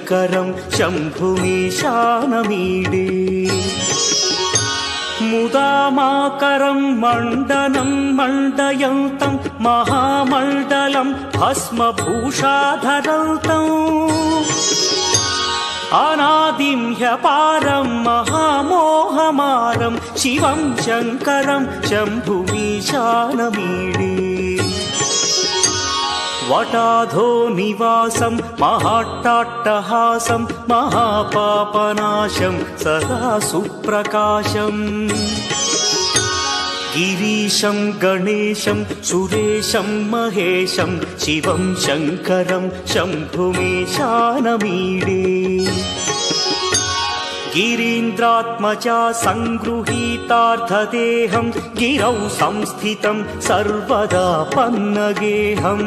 शङ्करं शम्भुमीशानमीडे मुदामाकरं मण्डनं मण्डयन्तं महामण्डलं भस्मभूषाधरन्तम् अनादिं ह्यपारं महामोहमारं शिवं शङ्करं शम्भुमीशानमीडे वटाधो निवासं महाट्टाट्टहासं महापापनाशं सदा सुप्रकाशम् गिरीशं गणेशं सुरेशं महेशं शिवं शङ्करं शम्भुमीशानमीडे गिरीन्द्रात्मजा सङ्गृहीतार्थदेहं गिरौ संस्थितं सर्वदा पन्नगेहम्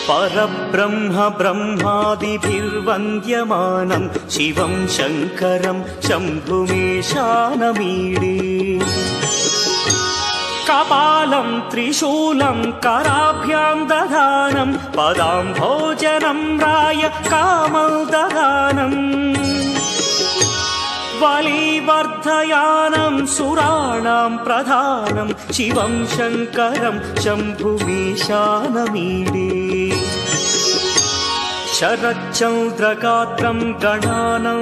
परब्रह्म ब्रह्मादिभिर्वन्द्यमानं शिवं शङ्करं शम्भुमीशानमीडे कपालं त्रिशूलं कराभ्यां दधानं पदाम्भोजनं राय कामोदधानम् बलिवर्धयानं सुराणां प्रधानं शिवं शङ्करं शम्भुमीशानमीडे शरच्चन्द्रगात्रं गणानं